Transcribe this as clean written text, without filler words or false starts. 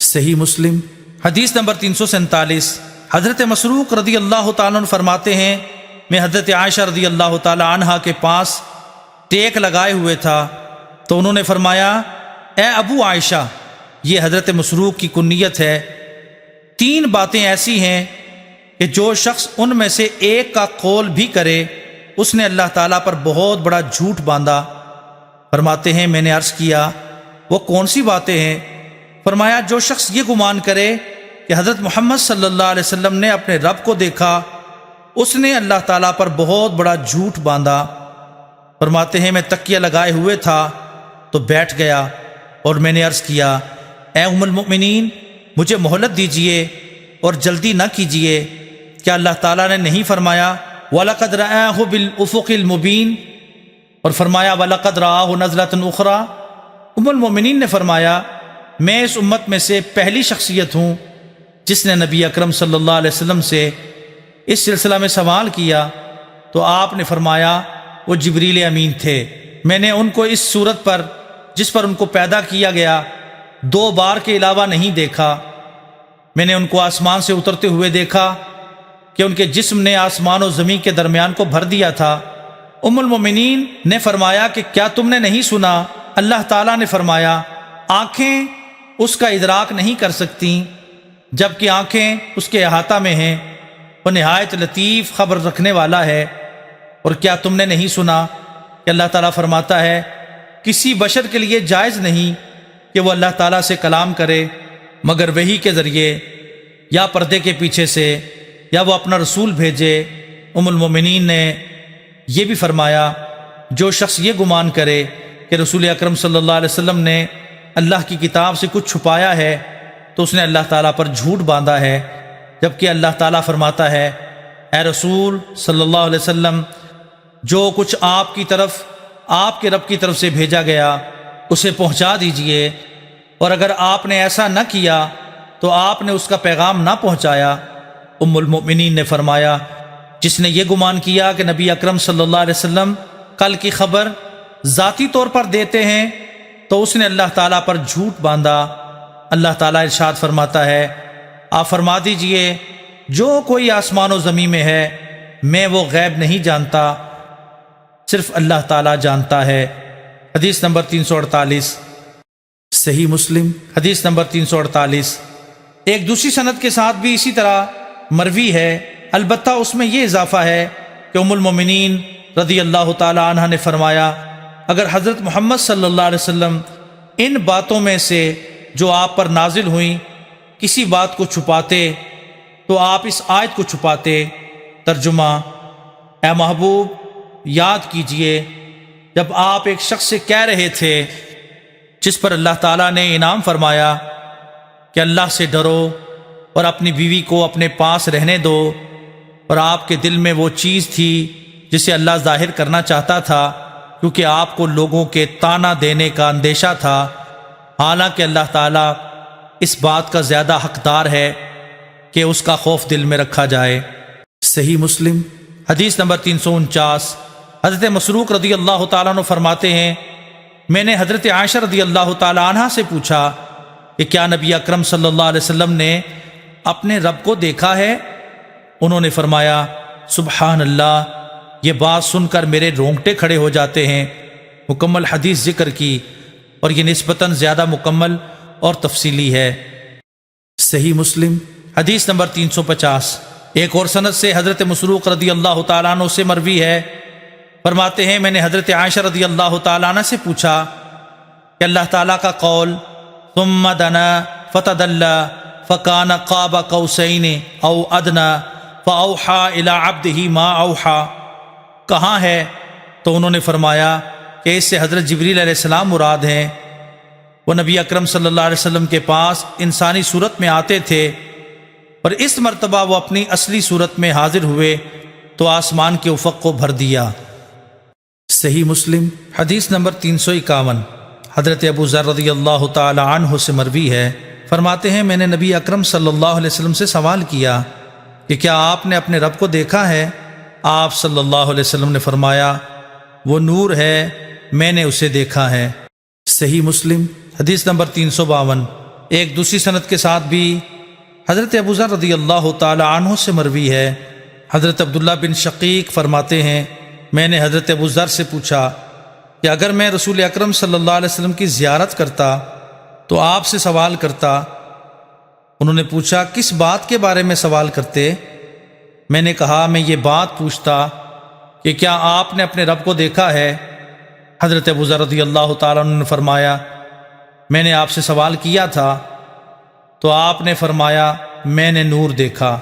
صحیح مسلم حدیث نمبر 347۔ حضرت مسروق رضی اللہ تعالیٰ عنہ فرماتے ہیں، میں حضرت عائشہ رضی اللہ تعالیٰ عنہا کے پاس ٹیک لگائے ہوئے تھا تو انہوں نے فرمایا، اے ابو عائشہ، یہ حضرت مسروق کی کنیت ہے، 3 باتیں ایسی ہیں کہ جو شخص ان میں سے ایک کا قول بھی کرے اس نے اللہ تعالیٰ پر بہت بڑا جھوٹ باندھا۔ فرماتے ہیں میں نے عرض کیا وہ کون سی باتیں ہیں؟ فرمایا جو شخص یہ گمان کرے کہ حضرت محمد صلی اللہ علیہ وسلم نے اپنے رب کو دیکھا اس نے اللہ تعالیٰ پر بہت بڑا جھوٹ باندھا۔ فرماتے ہیں میں تکیہ لگائے ہوئے تھا تو بیٹھ گیا اور میں نے عرض کیا، اے ام المؤمنین، مجھے مہلت دیجئے اور جلدی نہ کیجئے، کیا اللہ تعالیٰ نے نہیں فرمایا وَلَقَدْ رَآهُ بِالْأُفُقِ الْمُبِينِ، اور فرمایا وَلَقَدْ رَآهُ نَزْلَةً أُخْرَى؟ ام المؤمنین نے فرمایا میں اس امت میں سے پہلی شخصیت ہوں جس نے نبی اکرم صلی اللہ علیہ وسلم سے اس سلسلہ میں سوال کیا تو آپ نے فرمایا وہ جبریل امین تھے، میں نے ان کو اس صورت پر جس پر ان کو پیدا کیا گیا 2 بار کے علاوہ نہیں دیکھا۔ میں نے ان کو آسمان سے اترتے ہوئے دیکھا کہ ان کے جسم نے آسمان و زمین کے درمیان کو بھر دیا تھا۔ ام المؤمنین نے فرمایا کہ کیا تم نے نہیں سنا؟ اللہ تعالیٰ نے فرمایا آنکھیں اس کا ادراک نہیں کر سکتی جبکہ آنکھیں اس کے احاطہ میں ہیں، وہ نہایت لطیف خبر رکھنے والا ہے۔ اور کیا تم نے نہیں سنا کہ اللہ تعالیٰ فرماتا ہے کسی بشر کے لیے جائز نہیں کہ وہ اللہ تعالیٰ سے کلام کرے مگر وحی کے ذریعے یا پردے کے پیچھے سے یا وہ اپنا رسول بھیجے۔ ام المؤمنین نے یہ بھی فرمایا جو شخص یہ گمان کرے کہ رسول اکرم صلی اللہ علیہ وسلم نے اللہ کی کتاب سے کچھ چھپایا ہے تو اس نے اللہ تعالیٰ پر جھوٹ باندھا ہے، جبکہ اللہ تعالیٰ فرماتا ہے اے رسول صلی اللہ علیہ وسلم، جو کچھ آپ کی طرف آپ کے رب کی طرف سے بھیجا گیا اسے پہنچا دیجئے، اور اگر آپ نے ایسا نہ کیا تو آپ نے اس کا پیغام نہ پہنچایا۔ ام المؤمنین نے فرمایا جس نے یہ گمان کیا کہ نبی اکرم صلی اللہ علیہ وسلم کل کی خبر ذاتی طور پر دیتے ہیں تو اس نے اللہ تعالیٰ پر جھوٹ باندھا۔ اللہ تعالیٰ ارشاد فرماتا ہے آپ فرما دیجئے جو کوئی آسمان و زمین میں ہے میں وہ غیب نہیں جانتا، صرف اللہ تعالیٰ جانتا ہے۔ حدیث نمبر 348۔ صحیح مسلم حدیث نمبر 348 ایک دوسری سند کے ساتھ بھی اسی طرح مروی ہے، البتہ اس میں یہ اضافہ ہے کہ ام المؤمنین رضی اللہ تعالی عنہ نے فرمایا اگر حضرت محمد صلی اللہ علیہ وسلم ان باتوں میں سے جو آپ پر نازل ہوئیں کسی بات کو چھپاتے تو آپ اس آیت کو چھپاتے۔ ترجمہ، اے محبوب یاد کیجئے جب آپ ایک شخص سے کہہ رہے تھے جس پر اللہ تعالیٰ نے انعام فرمایا کہ اللہ سے ڈرو اور اپنی بیوی کو اپنے پاس رہنے دو، اور آپ کے دل میں وہ چیز تھی جسے اللہ ظاہر کرنا چاہتا تھا کیونکہ آپ کو لوگوں کے طعنہ دینے کا اندیشہ تھا، حالانکہ اللہ تعالیٰ اس بات کا زیادہ حقدار ہے کہ اس کا خوف دل میں رکھا جائے۔ صحیح مسلم حدیث نمبر 349 حضرت مسروق رضی اللہ تعالیٰ عنہ فرماتے ہیں میں نے حضرت عائشہ رضی اللہ تعالیٰ عنہ سے پوچھا کہ کیا نبی اکرم صلی اللہ علیہ وسلم نے اپنے رب کو دیکھا ہے؟ انہوں نے فرمایا سبحان اللہ، یہ بات سن کر میرے رونگٹے کھڑے ہو جاتے ہیں۔ مکمل حدیث ذکر کی اور یہ نسبتاً زیادہ مکمل اور تفصیلی ہے۔ صحیح مسلم حدیث نمبر 350 ایک اور سند سے حضرت مسروق رضی اللہ تعالیٰ عنہ سے مروی ہے، فرماتے ہیں میں نے حضرت عائشہ رضی اللہ تعالیٰ عنہ سے پوچھا کہ اللہ تعالیٰ کا قول ثم دنا فتدلى فكان قاب قوسين او ادنى فاوحى الى عبده ما اوحى کہاں ہے؟ تو انہوں نے فرمایا کہ اس سے حضرت جبریل علیہ السلام مراد ہیں، وہ نبی اکرم صلی اللہ علیہ وسلم کے پاس انسانی صورت میں آتے تھے، اور اس مرتبہ وہ اپنی اصلی صورت میں حاضر ہوئے تو آسمان کے افق کو بھر دیا۔ صحیح مسلم حدیث نمبر 351 حضرت ابو ذر رضی اللہ تعالی عنہ سے مروی ہے، فرماتے ہیں میں نے نبی اکرم صلی اللہ علیہ وسلم سے سوال کیا کہ کیا آپ نے اپنے رب کو دیکھا ہے؟ آپ صلی اللہ علیہ وسلم نے فرمایا وہ نور ہے، میں نے اسے دیکھا ہے۔ صحیح مسلم حدیث نمبر 352 ایک دوسری سند کے ساتھ بھی حضرت ابو ذر رضی اللہ تعالی عنہ سے مروی ہے، حضرت عبداللہ بن شقیق فرماتے ہیں میں نے حضرت ابو ذر سے پوچھا کہ اگر میں رسول اکرم صلی اللہ علیہ وسلم کی زیارت کرتا تو آپ سے سوال کرتا؟ انہوں نے پوچھا کس بات کے بارے میں سوال کرتے؟ میں نے کہا میں یہ بات پوچھتا کہ کیا آپ نے اپنے رب کو دیکھا ہے؟ حضرت ابو ذر رضی اللہ تعالیٰ عنہ نے فرمایا میں نے آپ سے سوال کیا تھا تو آپ نے فرمایا میں نے نور دیکھا۔